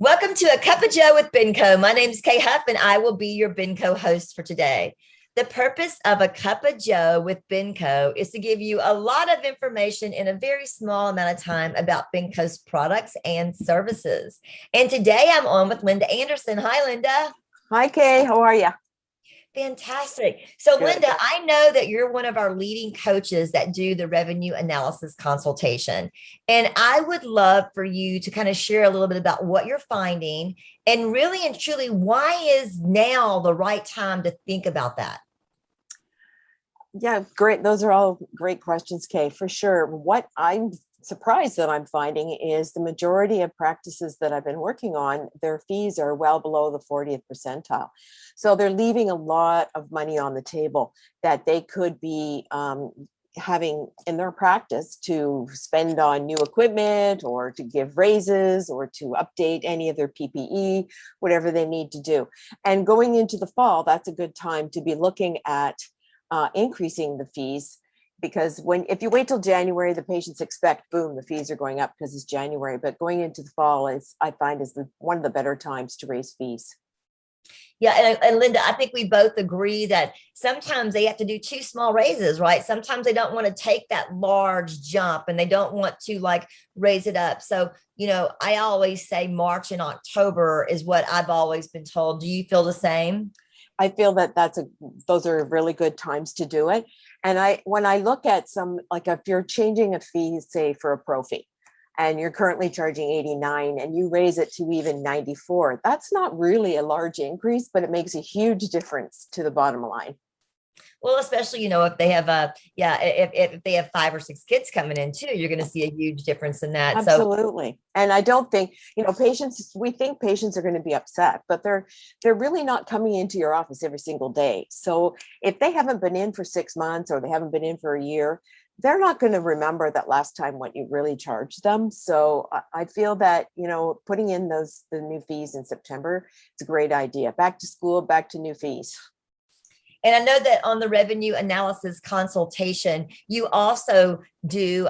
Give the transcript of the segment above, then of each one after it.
Welcome to A Cup of Joe with Benco. My name is Kay Huff, and I will be your Benco host for today. The purpose of A Cup of Joe with Benco is to give you a lot of information in a very small amount of time about Benco's products and services. And today I'm on with Linda Anderson. Hi, Linda. Hi, Kay. How are you? Fantastic. So, Good. Linda, I know that you're one of our leading coaches that do the revenue analysis consultation. And I would love for you to kind of share a little bit about what you're finding and really and truly why is now the right time to think about that? Yeah, great. Those are all great questions, Kay, for sure. What I'm surprised that I'm finding is the majority of practices that I've been working on, their fees are well below the 40th percentile. So they're leaving a lot of money on the table that they could be having in their practice to spend on new equipment or to give raises or to update any of their PPE, whatever they need to do. And going into the fall, that's a good time to be looking at increasing the fees, because if you wait till January, the patients expect, boom, the fees are going up because it's January. But going into the fall I find is one of the better times to raise fees. Yeah, and Linda, I think we both agree that sometimes they have to do two small raises, right? Sometimes they don't want to take that large jump and they don't want to like raise it up. So, I always say March and October is what I've always been told. Do you feel the same? I feel that those are really good times to do it. And when I look at some, like if you're changing a fee, say for a pro fee, and you're currently charging 89 and you raise it to even 94, that's not really a large increase, but it makes a huge difference to the bottom line. Well, especially, if they have if they have five or six kids coming in too, you're going to see a huge difference in that. Absolutely. And I don't think, patients, we think patients are going to be upset, but they're really not coming into your office every single day. So if they haven't been in for 6 months or they haven't been in for a year, they're not going to remember that last time what you really charged them. So I feel that, putting in the new fees in September, it's a great idea. Back to school, back to new fees. And I know that on the revenue analysis consultation, you also do,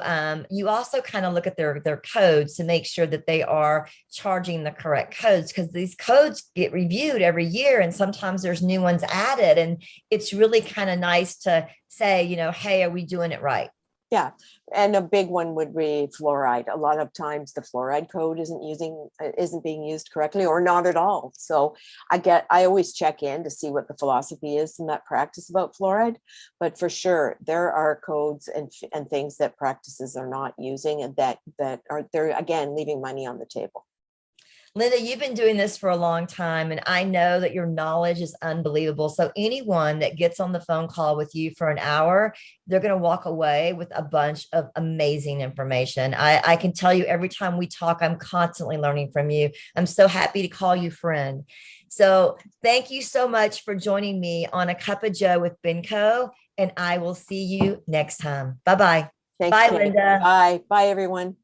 you also kind of look at their codes to make sure that they are charging the correct codes, because these codes get reviewed every year and sometimes there's new ones added. And it's really kind of nice to say, hey, are we doing it right? Yeah. And a big one would be fluoride. A lot of times the fluoride code isn't being used correctly or not at all. So I always check in to see what the philosophy is in that practice about fluoride. But for sure, there are codes and things that practices are not using and that they're again leaving money on the table. Linda, you've been doing this for a long time, and I know that your knowledge is unbelievable. So anyone that gets on the phone call with you for an hour, they're going to walk away with a bunch of amazing information. I can tell you every time we talk, I'm constantly learning from you. I'm so happy to call you friend. So thank you so much for joining me on A Cup of Joe with Benco, and I will see you next time. Bye-bye. Thanks, Bye, Kate. Linda. Bye. Bye, everyone.